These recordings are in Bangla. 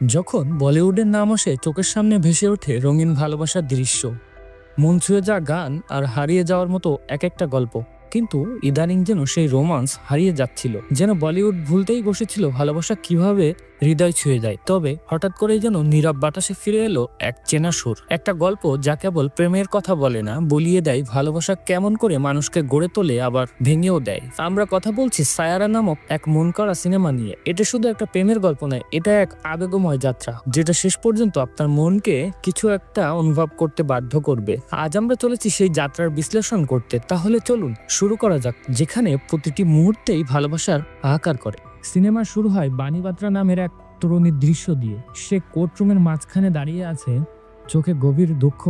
যখন বলিউডের নাম আসে চোখের সামনে ভেসে ওঠে রঙিন ভালোবাসার দৃশ্য, মন ছুঁয়ে যাওয়া গান আর হারিয়ে যাওয়ার মতো এক একটা গল্প। কিন্তু ইদানিং যেন সেই রোমান্স হারিয়ে যাচ্ছিল, যেন বলিউড ভুলতেই বসেছিল ভালোবাসা কিভাবে হৃদয় ছুঁয়ে যায়। তবে হঠাৎ করেই যেন নীরব বাতাসে ফিরে এলো এক চেনা সুর, একটা গল্প যা কেবল প্রেমের কথা বলে না, বলিয়ে দেয় ভালোবাসা কেমন করে মানুষকে গড়ে তোলে আবার ভেঙেও দেয়। আমরা কথা বলছি সায়ারা নামক এক মন করা সিনেমা নিয়ে। এটা শুধু একটা প্রেমের গল্প নয়, এটা এক আবেগময় যাত্রা যেটা শেষ পর্যন্ত আপনার মনকে কিছু একটা অনুভব করতে বাধ্য করবে। আজ আমরা চলেছি সেই যাত্রার বিশ্লেষণ করতে, তাহলে চলুন শুরু করা যাক, যেখানে প্রতিটি মুহূর্তেই ভালোবাসার হাহাকার করে। সিনেমা শুরু হয় বানি বাত্রা নামের এক তরুণীর দৃশ্য দিয়ে। সে কোর্টরুমের মাঝখানে দাঁড়িয়ে আছে, চোখে গভীর দুঃখ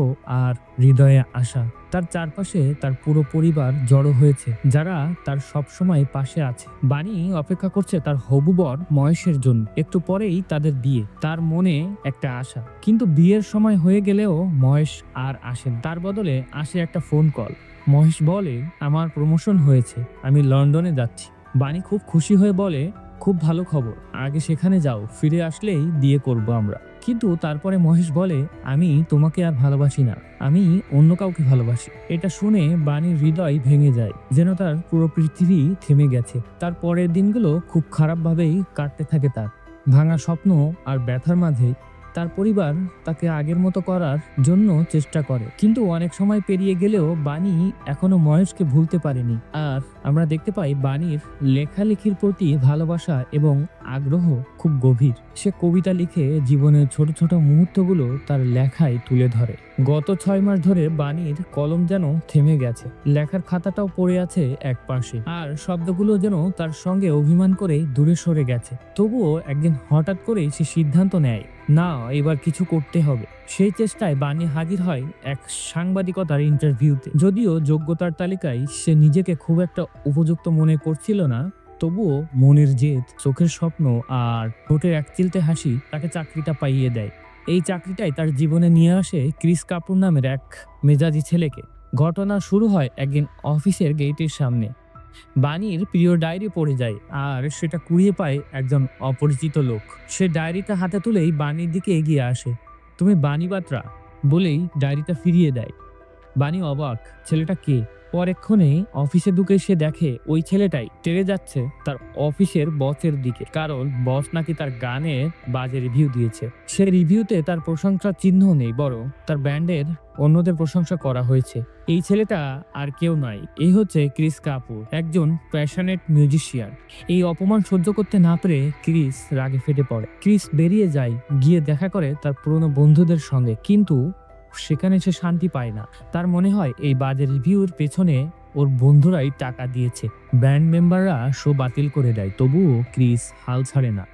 আর হৃদয়ে আশা। তার চারপাশে তার পুরো পরিবার জড়ো হয়েছে, যারা তার সব সময় পাশে আছে। বানি অপেক্ষা করছে তার হবু বর মহেশের জন্য। একটু পরেই তাদের বিয়ে। তার মনে একটা আশা, কিন্তু বিয়ের সময় হয়ে গেলেও মহেশ আর আসেন। তার বদলে আসে একটা ফোন কল। মহেশ বলে, আমার প্রমোশন হয়েছে, আমি লন্ডনে যাচ্ছি। বানি খুব খুশি হয়ে বলে, খুব ভালো খবর, আগে সেখানে যাও, ফিরে আসলেই বিয়ে করব আমরা। কিন্তু তারপরে মহেশ বলে, আমি তোমাকে আর ভালোবাসি না, আমি অন্য কাউকে ভালোবাসি। এটা শুনে বানির হৃদয় ভেঙে যায়, যেন তার পুরো পৃথিবী থেমে গেছে। তার পরের দিনগুলো খুব খারাপভাবেই কাটতে থাকে তার। ভাঙা স্বপ্ন আর ব্যথার মাঝে তার পরিবার তাকে আগের মতো করার জন্য চেষ্টা করে, কিন্তু অনেক সময় পেরিয়ে গেলেও বানি এখনো মহেশকে ভুলতে পারেনি। আর আমরা দেখতে পাই বানির লেখালেখির প্রতি ভালোবাসা এবং আগ্রহ খুব গভীর। সে কবিতা লিখে জীবনের ছোট ছোট মুহূর্তগুলো তার লেখায় তুলে ধরে। গত 6 মাস ধরে বানির কলম যেন থেমে গেছে, লেখার খাতাটাও পড়ে আছে এক পাশে, আর শব্দগুলো যেন তার সঙ্গে অভিমান করে দূরে সরে গেছে। তবুও একদিন হঠাৎ করেই সে সিদ্ধান্ত নেয়, না, এবার কিছু করতে হবে। সেই চেষ্টায় বানি হাজির হয় এক সাংবাদিকতার ইন্টারভিউতে। যদিও যোগ্যতার তালিকায় সে নিজেকে খুব একটা উপযুক্ত মনে করছিল না, তবুও মনের জেদ, চোখের স্বপ্ন আর ঠোঁটের এক চিলতে হাসি তাকে চাকরিটা পাইয়ে দেয়। এই চাকরিটাই তার জীবনে নিয়ে আসে ক্রিস কাপুর নামের এক মেজাজি ছেলেকে। ঘটনা শুরু হয় একদিন অফিসের গেটের সামনে। বানির প্রিয় ডায়েরি পড়ে যায়, আর সেটা কুড়িয়ে পায় একজন অপরিচিত লোক। সে ডায়েরিটা হাতে তুলেই বানির দিকে এগিয়ে আসে। তুমি বানি বাত্রা, বলেই ডায়েরিটা ফিরিয়ে দেয়। বানি অবাক, ছেলেটা কে? পরেক্ষণে অফিসে ঢুকে সে দেখে ওই ছেলেটাই টেরে যাচ্ছে তার অফিসের বসের দিকে, কারণ বস নাকি তার গানে বাজে রিভিউ দিয়েছে। সে রিভিউতে তার প্রশংসার চিহ্ন নেই, বরং তার ব্যান্ডের অন্যদের প্রশংসা করা হয়েছে। এই ছেলেটা আর কেউ নয়, এই হচ্ছে ক্রিস কাপুর, একজন প্যাশনেট মিউজিশিয়ান। এই অপমান সহ্য করতে না পেরে ক্রিস রাগে ফেটে পড়ে। ক্রিস বেরিয়ে যায়, গিয়ে দেখা করে তার পুরনো বন্ধুদের সঙ্গে, কিন্তু সেখানে সে শান্তি পায় না। তার মনে হয় এই বাজে রিভিউর পেছনে ওর বন্ধুরাই টাকা দিয়েছে। ব্যান্ড মেম্বাররা শো বাতিল করে দেয়, তবুও ক্রিস হাল ছাড়ে না।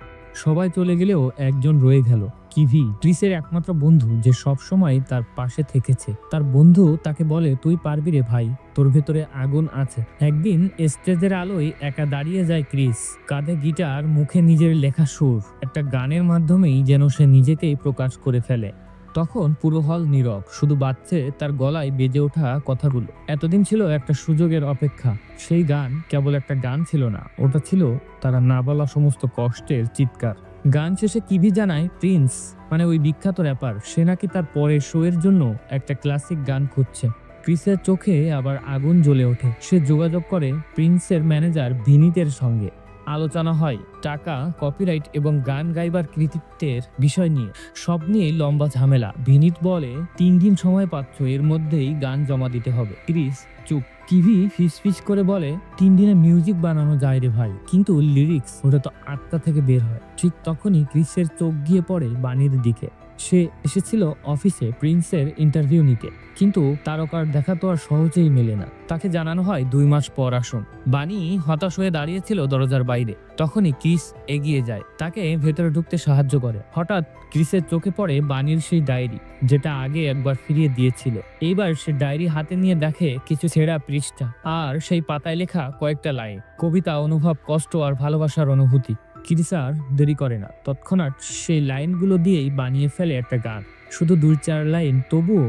সবাই চলে গেলেও একজন রয়ে গেল, কিভি, ক্রিসের একমাত্র বন্ধু যে সব সময় তার পাশে থেকেছে। তার বন্ধু তাকে বলে, তুই পারবি রে ভাই, তোর ভেতরে আগুন আছে। একদিন স্টেজের আলোয় একা দাঁড়িয়ে যায় ক্রিস, কাঁধে গিটার, মুখে নিজের লেখা সুর। একটা গানের মাধ্যমেই যেন সে নিজেকেই প্রকাশ করে ফেলে। তখন পুরো হল নীরব, শুধু বাজছে তার গলায় বেজে ওঠা কথাগুলো। এতদিন ছিল একটা সুযোগের অপেক্ষা। সেই গান কেবল একটা গান ছিল না, ওটা ছিল তারা না বলা সমস্ত কষ্টের চিৎকার। গান শেষে কিভি জানায়, প্রিন্স মানে ওই বিখ্যাত র্যাপার, সে নাকি তার পরের শো এর জন্য একটা ক্লাসিক গান খুঁজছে। ক্রিসের চোখে আবার আগুন জ্বলে ওঠে। সে যোগাযোগ করে প্রিন্সের ম্যানেজার ভিনিতের সঙ্গে। আলোচনা হয় টাকা, কপিরাইট এবং গান গাইবার কৃতিত্বের বিষয় নিয়ে। সব নিয়ে লম্বা ঝামেলা। ভিনিত বলে, 3 দিন সময় পাচ্ছ, এর মধ্যেই গান জমা দিতে হবে। ক্রিস চুপ। কিভি ফিস করে বলে, 3 দিনে মিউজিক বানানো যায় রে ভাই, কিন্তু লিরিক্স, ওটা তো আত্মা থেকে বের হয়। ঠিক তখনই ক্রিসের চোখ গিয়ে পড়ে বানির দিকে। সে এসেছিল অফিসে প্রিন্সের ইন্টারভিউ নিতে, কিন্তু তারকার দেখা তো আর সহজেই মেলে না। তাকে জানানো হয় 2 মাস পর আসুন। বানি হতাশ হয়ে দাঁড়িয়েছিল দরজার বাইরে। তখনই ক্রিস এগিয়ে যায়, তাকে ভেতরে ঢুকতে সাহায্য করে। হঠাৎ ক্রিসের চোখে পড়ে বানির সেই ডায়েরি, যেটা আগে একবার ফিরিয়ে দিয়েছিল। এইবার সে ডায়েরি হাতে নিয়ে দেখে কিছু ছেঁড়া পৃষ্ঠা, আর সেই পাতায় লেখা কয়েকটা লাইন, কবিতা, অনুভব, কষ্ট আর ভালোবাসার অনুভূতি। ক্রিস আর দেরি করে না, তৎক্ষণাৎ সেই লাইনগুলো দিয়েই বানিয়ে ফেলে একটা গান। শুধু 2-4 লাইন, তবুও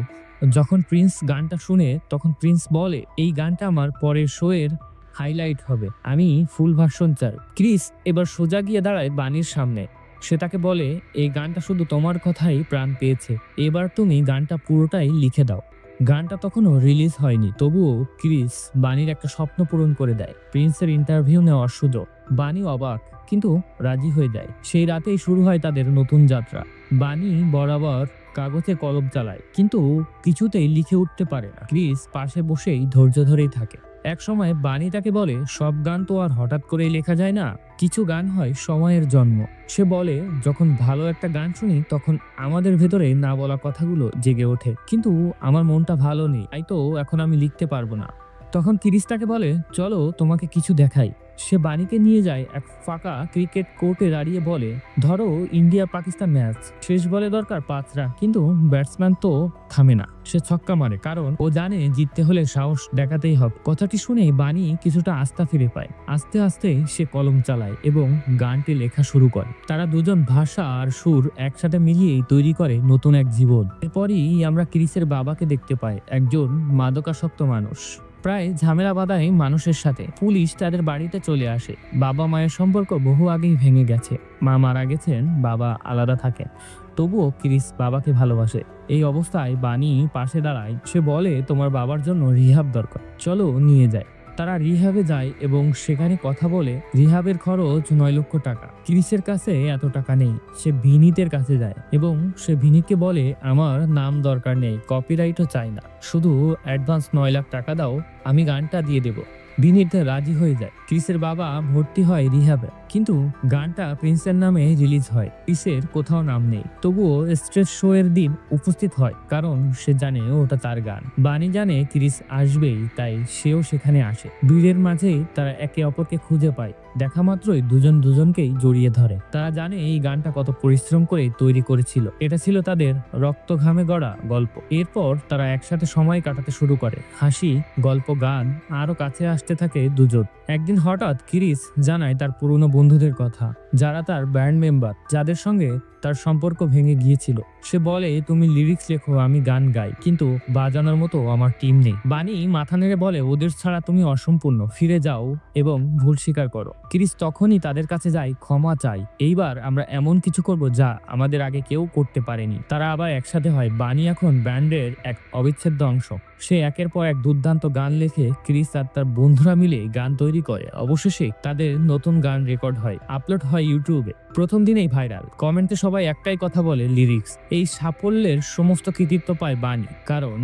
যখন প্রিন্স গানটা শুনে, তখন প্রিন্স বলে, এই গানটা আমার পরের শো এর হাইলাইট হবে, আমি ফুল ভার্সন চাই। ক্রিস এবার সোজা গিয়ে দাঁড়ায় বানির সামনে। সে তাকে বলে, এই গানটা শুধু তোমার কথাই প্রাণ পেয়েছে, এবার তুমি গানটা পুরোটাই লিখে দাও। গানটা তখনও রিলিজ হয়নি, তবুও ক্রিস বানির একটা স্বপ্ন পূরণ করে দেয়, প্রিন্সের ইন্টারভিউ নেওয়ার সুযোগ। বানি অবাক কিন্তু রাজি হয়ে যায়। সেই রাতেই শুরু হয় তাদের নতুন যাত্রা। বানি বরাবর কাগজে কলম চালায়, কিন্তু কিছুতেই লিখে উঠতে পারে না। ক্রিস পাশে বসেই ধৈর্য ধরেই থাকে। এক সময় বানি তাকে বলে, সব গান তো আর হঠাৎ করেই লেখা যায় না, কিছু গান হয় সময়ের জন্ম। সে বলে, যখন ভালো একটা গান শুনি তখন আমাদের ভেতরে না বলা কথাগুলো জেগে ওঠে, কিন্তু আমার মনটা ভালো নেই, তাই তো এখন আমি লিখতে পারবো না। তখন ক্রিস তাকে বলে, চলো তোমাকে কিছু দেখাই। সে বানিকে নিয়ে যায় এক ফাঁকা ক্রিকেট কোর্টে, দাঁড়িয়ে বলে, ধরো ইন্ডিয়া পাকিস্তান ম্যাচ, শেষ বলে দরকার 5 রান, কিন্তু ব্যাটসম্যান তো থামে না, সে ছক্কা মারে, কারণ ও জানে জিততে হলে সাহস দেখাতেই হবে। কথাটি শুনে বানি কিছুটা আস্থা ফিরে পায়। আস্তে আস্তে সে কলম চালায় এবং গানটি লেখা শুরু করে। তারা দুজন ভাষা আর সুর একসাথে মিলিয়েই তৈরি করে নতুন এক জীবন। এরপরই আমরা ক্রিসের বাবাকে দেখতে পাই, একজন মাদকাসক্ত মানুষ, প্রায় ঝামেলা বাঁধায় মানুষের সাথে। পুলিশ তাদের বাড়িতে চলে আসে। বাবা মায়ের সম্পর্ক বহু আগেই ভেঙে গেছে, মা মারা গেছেন, বাবা আলাদা থাকেন, তবুও ক্রিস বাবাকে ভালোবাসে। এই অবস্থায় বানি পাশে দাঁড়ায়। সে বলে, তোমার বাবার জন্য রিহাব দরকার, চলো নিয়ে যায়। তারা রিহাবে যায় এবং সেখানে কথা বলে। রিহাবের খরচ 9 লক্ষ টাকা। ক্রিসের কাছে এত টাকা নেই। সে ভিনিতের কাছে যায় এবং সে ভিনিতকে বলে, আমার নাম দরকার নেই, কপিরাইটও চাই না, শুধু অ্যাডভান্স 9 লাখ টাকা দাও, আমি গানটা দিয়ে দেব। ভিনিত রাজি হয়ে যায়। ক্রিসের বাবা ভর্তি হয় রিহাবে, কিন্তু গানটা প্রিন্সের নামে রিলিজ হয়। ক্রিসের কোথাও নাম নেই, তবুও স্টেজ শো এর দিন উপস্থিত হয়, কারণ সে জানে ওটা তার গান। বানি জানে ক্রিস আসবেই, তাই সেও সেখানে আসে। ভিড়ের মাঝেই তারা একে অপরকে খুঁজে পায়। দেখা মাত্রই দুজন দুজনকেই জড়িয়ে ধরে। তারা জানে এই গানটা কত পরিশ্রম করে তৈরি করেছিল, এটা ছিল তাদের রক্ত ঘামে গড়া গল্প। এরপর তারা একসাথে সময় কাটাতে শুরু করে, হাসি, গল্প, গান, আরো কাছে আসতে থাকে দুজন। একদিন হঠাৎ ক্রিস জানায় তার পুরনো বন্ধুদের কথা, যারা তার ব্যান্ড মেম্বার, যাদের সঙ্গে তার সম্পর্ক ভেঙে গিয়েছিল। সে বলে, তুমি লিরিক্স লেখো, আমি গান গাই, কিন্তু বাজানোর মতো আমার টিম নেই। বানি মাথা নেড়ে বলে, ওদের ছাড়া তুমি অসম্পূর্ণ, ফিরে যাও এবং ভুল স্বীকার করো। ক্রিস তখনই তাদের কাছে যায়, ক্ষমা চাই, এইবার আমরা এমন কিছু করব যা আমাদের আগে কেউ করতে পারেনি। তারা আবার একসাথে হয়। বানি এখন ব্যান্ডের এক অবিচ্ছেদ্য অংশ। সে একের পর এক দুর্দান্ত গান লেখে। ক্রিস আর তার বন্ধুরা মিলে গান তৈরি করে। অবশেষে তাদের নতুন গান রেকর্ড হয়, আপলোড হয় ইউটিউবে। প্রথম দিনেই ভাইরাল। কমেন্টে সবাই একটাই কথা বলে, লিরিক্স। এই সাফল্যের সমস্ত কৃতিত্ব পায় বানি, কারণ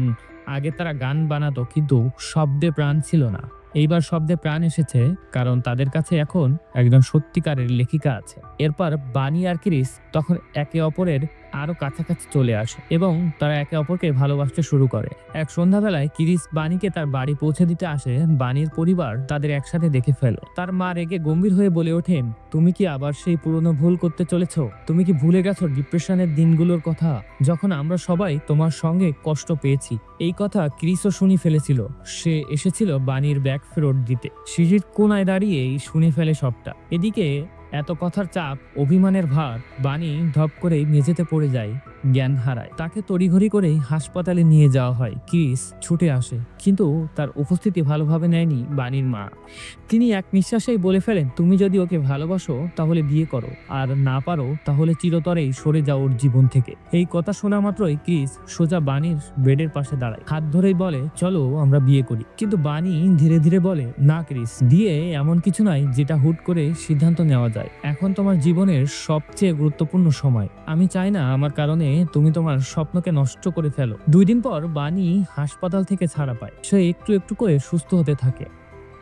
আগে তারা গান বানাতো কিন্তু শব্দে প্রাণ ছিল না। এইবার শব্দে প্রাণ এসেছে, কারণ তাদের কাছে এখন একজন সত্যিকারের লেখিকা আছে। এরপর বানি আর ক্রিস তখন একে অপরের আরো কাছাকাছি চলে আসে এবং তারা একে অপরকে ভালোবাসতে শুরু করে। এক সন্ধ্যাবেলায় ক্রিস বানিকে তার বাড়ি পৌঁছে দিতে আসে। বানির পরিবার তাদের একসাথে দেখে ফেলে। তার মা রেগে গম্ভীর হয়ে বলে ওঠেন, তুমি কি আবার সেই পুরনো ভুল করতে চলেছ? তুমি কি ভুলে গেছো ডিপ্রেশনের দিনগুলোর কথা, যখন আমরা সবাই তোমার সঙ্গে কষ্ট পেয়েছি? এই কথা ক্রিসও শুনে ফেলেছিল। সে এসেছিল বানির ব্যাগ ফেরত দিতে। সিঁড়ির কোনায় দাঁড়িয়েই শুনে ফেলে সবটা। এদিকে এত কথার চাপ, অভিমানের ভার, বানি ধপ করেই মেঝেতে পড়ে যায়, জ্ঞান হারায়। তাকে তড়িঘড়ি করেই হাসপাতালে নিয়ে যাওয়া হয়। ক্রিস ছুটে আসে, কিন্তু তার উপস্থিতি ভালোভাবে নেয়নি বানির মা। তিনি এক নিঃশ্বাসেই বলে ফেলেন, তুমি যদি ওকে ভালোবাসো তাহলে বিয়ে করো, আর না পারো তাহলে চিরতরেই সরে যাও ওর জীবন থেকে। এই কথা শোনা মাত্রই ক্রিস সোজা বানির বেডের পাশে দাঁড়ায়, হাত ধরেই বলে, চলো আমরা বিয়ে করি। কিন্তু বানি ধীরে ধীরে বলে, না ক্রিস, বিয়ে এমন কিছু নয় যেটা হুট করে সিদ্ধান্ত নেওয়া যায়। এখন তোমার জীবনের সবচেয়ে গুরুত্বপূর্ণ সময়। আমি চাই না আমার কারণে তুমি তোমার স্বপ্নকে নষ্ট করে ফেলো। 2 দিন পর বানি হাসপাতাল থেকে ছাড়া পায়। সে একটু একটু করে সুস্থ হতে থাকে।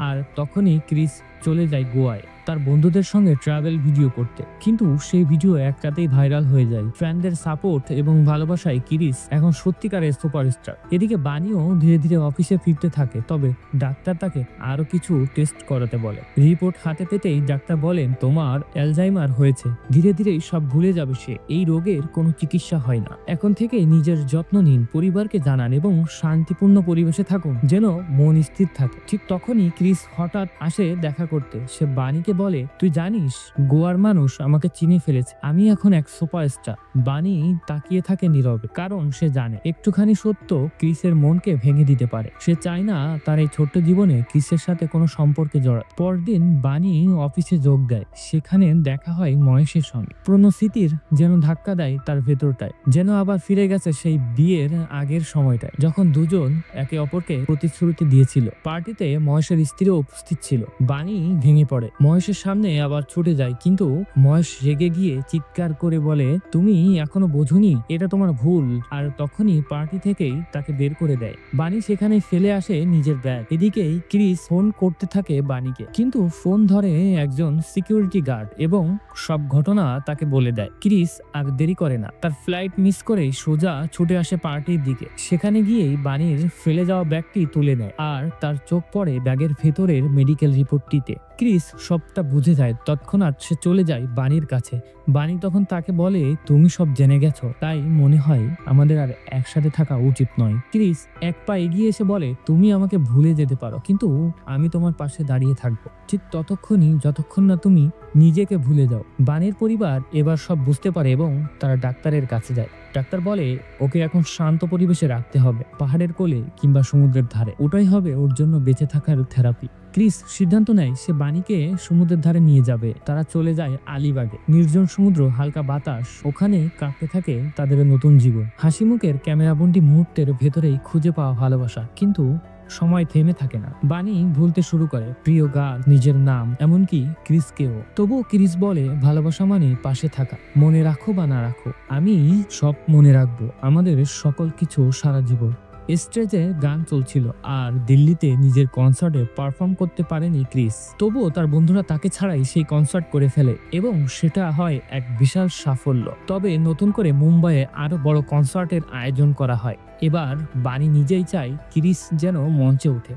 আর তখনই ক্রিস চলে যায় গোয়ায় তার বন্ধুদের সঙ্গে ট্রাভেল ভিডিও করতে। কিন্তু সেই ভিডিও এক রাতেই ভাইরাল হয়ে যায়। ফ্যানদের সাপোর্ট এবং ভালোবাসায় ক্রিস এখন সত্যিকারের সুপারস্টার। এদিকে বানিও ধীরে ধীরে অফিসে ফিরতে থাকে, তবে ডাক্তার তাকে আরো কিছু টেস্ট করাতে বলে। রিপোর্ট হাতে পেতেই ডাক্তার বলেন, তোমার অ্যালজাইমার হয়েছে, ধীরে ধীরে সব ভুলে যাবে সে। এই রোগের কোনো চিকিৎসা হয় না। এখন থেকে নিজের যত্ন নিন, পরিবারকে জানান এবং শান্তিপূর্ণ পরিবেশে থাকুন, যেন মন স্থির থাকে। ঠিক তখনই ক্রিস হঠাৎ আসে দেখা করতে। সে বানিকে বানিকে বলে, তুই জানিস গোয়ার মানুষ আমাকে চিনে ফেলেছে, আমি এখন এক সুপারস্টার। বানি তাকিয়ে থাকে নীরবে, কারণ সে জানে একটুখানি সত্য ক্রিসের মনকে ভেঙে দিতে পারে। সে চায় না তার এই ছোট্ট জীবনে ক্রিসের সাথে কোনো সম্পর্কে জড়ায়। পরদিন বানি অফিসে যোগ দেয়। সেখানে দেখা হয় মহেশের সঙ্গে। পুরনো স্মৃতির যেন ধাক্কা দেয় তার ভেতরটায়, যেন আবার ফিরে গেছে সেই বিয়ের আগের সময়টায়, যখন দুজন একে অপরকে প্রতিশ্রুতি দিয়েছিল। পার্টিতে মহেশের স্ত্রীও উপস্থিত ছিল। বানি ভেঙে পড়ে, মহেশের সামনে আবার ছুটে যায়, কিন্তু মহেশ রেগে গিয়ে চিৎকার করে বলে, তুমি এখনো বোঝোনি, এটা তোমার ভুল। আর তখনই পার্টি থেকেই তাকে বের করে দেয়। বানি সেখানে ফেলে আসে নিজের ব্যাগ। এদিকেই ক্রিস ফোন করতে থাকে বানিকে, কিন্তু ফোন ধরে একজন সিকিউরিটি গার্ড এবং সব ঘটনা তাকে বলে দেয়। ক্রিস আর দেরি করে না, তার ফ্লাইট মিস করেই সোজা ছুটে আসে পার্টির দিকে। সেখানে গিয়েই বানির ফেলে যাওয়া ব্যাগটি তুলে নেয়, আর তার চোখ পড়ে ব্যাগের ভেতরের মেডিকেল রিপোর্টটিতে। ক্রিস সবটা বুঝে যায়। তৎক্ষণাৎ সে চলে যায় বানির কাছে। বানি তখন তাকে বলে, তুমি সব জেনে গেছো, তাই মনে হয় আমাদের আর একসাথে থাকা উচিত নয়। ক্রিস এক পা এগিয়ে এসে বলে, তুমি আমাকে ভুলে যেতে পারো, কিন্তু আমি তোমার পাশে দাঁড়িয়ে থাকবো ঠিক ততক্ষণই যতক্ষণ না তুমি নিজেকে ভুলে যাও। বানির পরিবার এবার সব বুঝতে পারে এবং তারা ডাক্তারের কাছে যায়। ডাক্তার বলে, ওকে এখন শান্ত পরিবেশে রাখতে হবে, পাহাড়ের কোলে কিংবা সমুদ্রের ধারে। ওটাই হবে ওর জন্য বেঁচে থাকার থেরাপি। ক্রিস সিদ্ধান্ত নেয় সে বানিকে সমুদ্রের ধারে নিয়ে যাবে। তারা চলে যায় আলিবাগে। নির্জন সমুদ্র, হালকা বাতাস, ওখানে কাঁপতে থাকে তাদের নতুন জীবন। হাসি মুখের ক্যামেরাবন্দি মুহূর্তের ভেতরেই খুঁজে পাওয়া ভালোবাসা, কিন্তু সময় থেমে থাকে না। বানি ভুলতে শুরু করে প্রিয় গান, নিজের নাম, এমনকি ক্রিসকেও। তবুও ক্রিস বলে, ভালোবাসা মানে পাশে থাকা, মনে রাখো বা না রাখো, আমি সব মনে রাখবো, আমাদের সকল কিছু সারা জীবন। স্টেজে গান চলছিল আর দিল্লিতে নিজের কনসার্টে পারফর্ম করতে পারেনি ক্রিস। তবুও তার বন্ধুরা তাকে ছাড়াই সেই কনসার্ট করে ফেলে এবং সেটা হয় এক বিশাল সাফল্য। তবে নতুন করে মুম্বাইয়ে আরো বড় কনসার্টের আয়োজন করা হয়। এবার বানি নিজেই চায় ক্রিস যেন মঞ্চে ওঠে।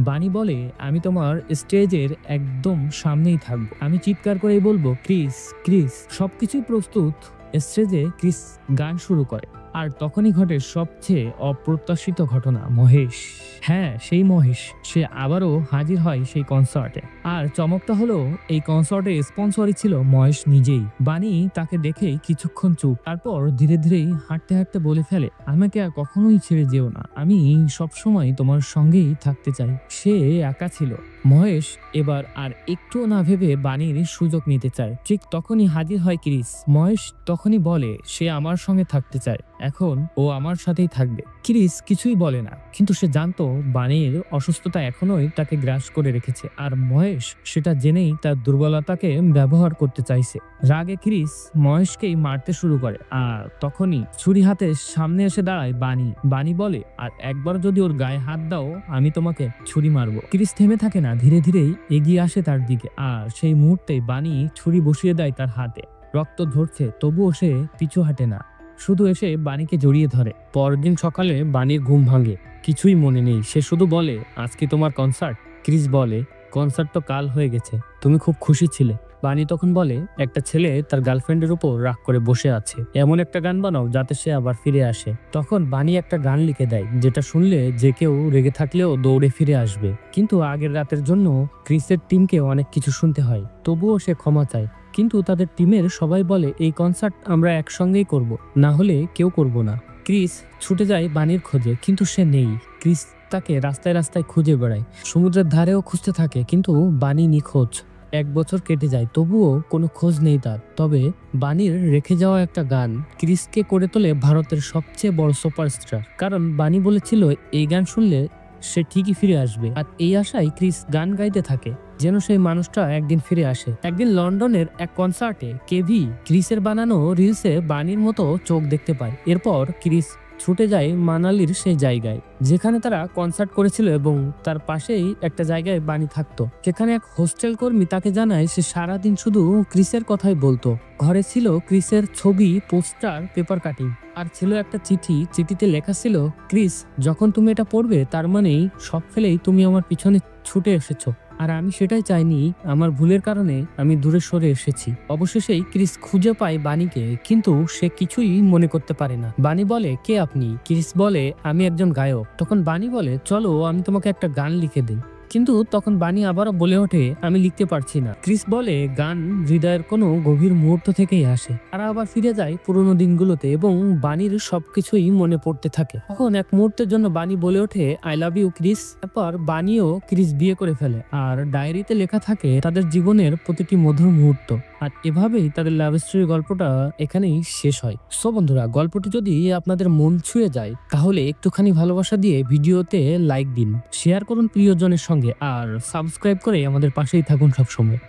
বানি বলে, আমি তোমার স্টেজের একদম সামনেই থাকবো, আমি চিৎকার করেই বলবো, ক্রিস ক্রিস। সবকিছুই প্রস্তুত। স্টেজে ক্রিস গান শুরু করে, আর তখনই ঘটে সবচেয়ে অপ্রত্যাশিত ঘটনা। মহেশ, হ্যাঁ সেই মহেশ, সে আবারও হাজির হয় সেই কনসার্টে। আর চমকটা হলো, এই কনসার্টের স্পন্সরই ছিল মহেশ নিজেই। বানি তাকে দেখেই কিছুক্ষণ চুপ, তারপর ধীরে ধীরেই হাঁটতে হাঁটতে বলে ফেলে, আমাকে আর কখনোই ছেড়ে যেও না, আমি সবসময় তোমার সঙ্গেই থাকতে চাই। সে একা ছিল। মহেশ এবার আর একটুও না ভেবে বানির সুযোগ নিতে চায়। ঠিক তখনই হাজির হয় ক্রিস। মহেশ তখনই বলে, সে আমার সঙ্গে থাকতে চায়, এখন ও আমার সাথেই থাকবে। ক্রিস কিছুই বলে না, কিন্তু সে জানতো বানির অসুস্থতা এখনোই তাকে গ্রাস করে রেখেছে, আর মহেশ সেটা জেনেই তার দুর্বলতাকে ব্যবহার করতে চাইছে। রাগে ক্রিস মহেশকেই মারতে শুরু করে, আর তখনই ছুরি হাতে সামনে এসে দাঁড়ায় বানি। বানি বলে, আর একবার যদি ওর গায়ে হাত দাও, আমি তোমাকে ছুরি মারবো। ক্রিস থেমে থাকে না, ধীরে ধীরেই এগিয়ে আসে তার দিকে, আর সেই মুহূর্তেই বানি ছুরি বসিয়ে দেয় তার হাতে। রক্ত ঝরছে, তবুও সে পিছু হাঁটে না, শুধু এসে বানিকে জড়িয়ে ধরে। পরদিন সকালে বানির ঘুম ভাঙে, কিছুই মনে নেই। সে শুধু বলে, আজকে তোমার কনসার্ট? ক্রিস বলে, কনসার্ট তো কাল হয়ে গেছে, তুমি খুব খুশি ছিলে। বানি তখন বলে, একটা ছেলে তার গার্লফ্রেন্ডের উপর রাগ করে বসে আছে, এমন একটা গান বানাও যাতে সে আবার ফিরে আসে। তখন বানি একটা গান লিখে দেয়, যেটা শুনলে যে কেউ রেগে থাকলেও দৌড়ে ফিরে আসবে। কিন্তু আগের রাতের জন্য ক্রিসের টিমকে অনেক কিছু শুনতে হয়, তবুও সে ক্ষমা চায়। কিন্তু তাদের টিমের সবাই বলে, এই কনসার্ট আমরা একসঙ্গেই করব, না হলে কেউ করব না। ক্রিস ছুটে যায় বানির খোঁজে, কিন্তু সে নেই। ক্রিস তাকে রাস্তায় রাস্তায় খুঁজে বেড়ায়, সমুদ্রের ধারেও খুঁজতে থাকে, কিন্তু বানি নিখোঁজ। 1 বছর কেটে যায়, তবুও কোনো খোঁজ নেই তার। তবে বানির রেখে যাওয়া একটা গান ক্রিসকে করে তোলে ভারতের সবচেয়ে বড় সুপারস্টার। কারণ বানি বলেছিল, এই গান শুনলে সে ঠিকই ফিরে আসবে। আর এই আশায় ক্রিস গান গাইতে থাকে, যেন সেই মানুষটা একদিন ফিরে আসে। একদিন লন্ডনের এক কনসার্টে কেভি ক্রিসের বানানো রিলসে বানির মতো চোখ দেখতে পায়। এরপর ক্রিস ছুটে যায় মানালির সেই জায়গায় যেখানে তারা কনসার্ট করেছিল, এবং তার পাশেই একটা জায়গায় বানি থাকতো। সেখানে এক হোস্টেল কর্মী তাকে জানায়, সে সারাদিন শুধু ক্রিসের কথাই বলতো। ঘরে ছিল ক্রিসের ছবি, পোস্টার, পেপার কাটিং, আর ছিল একটা চিঠি। চিঠিতে লেখা ছিল, ক্রিস, যখন তুমি এটা পড়বে তার মানেই সব ফেলেই তুমি আমার পিছনে ছুটে এসেছো, আর আমি সেটাই চাইনি। আমার ভুলের কারণে আমি দূরে সরে এসেছি। অবশেষেই ক্রিস খুঁজে পায় বানিকে, কিন্তু সে কিছুই মনে করতে পারে না। বানি বলে, কে আপনি? ক্রিস বলে, আমি একজন গায়ক। তখন বানি বলে, চলো আমি তোমাকে একটা গান লিখে দিই। কিন্তু তখন বানি আবারও বলে ওঠে, আমি লিখতে পারছি না। ক্রিস বলে, গান হৃদয়ের কোনো গভীর মুহূর্ত থেকেই আসে। তারা আবার ফিরে যায় পুরোনো দিনগুলোতে এবং বানির সবকিছুই মনে পড়তে থাকে। তখন এক মুহূর্তের জন্য বানি বলে ওঠে, আই লাভ ইউ ক্রিস। তারপর বানিও ক্রিস বিয়ে করে ফেলে আর ডায়েরিতে লেখা থাকে তাদের জীবনের প্রতিটি মধুর মুহূর্ত। আর এভাবেই তাদের লাভ স্টোরি গল্পটা এখানেই শেষ হয়। সো বন্ধুরা, গল্পটি যদি আপনাদের মন ছুঁয়ে যায় তাহলে একটুখানি ভালোবাসা দিয়ে ভিডিওতে লাইক দিন, শেয়ার করুন প্রিয়জনের সঙ্গে আর সাবস্ক্রাইব করে আমাদের পাশেই থাকুন সবসময়।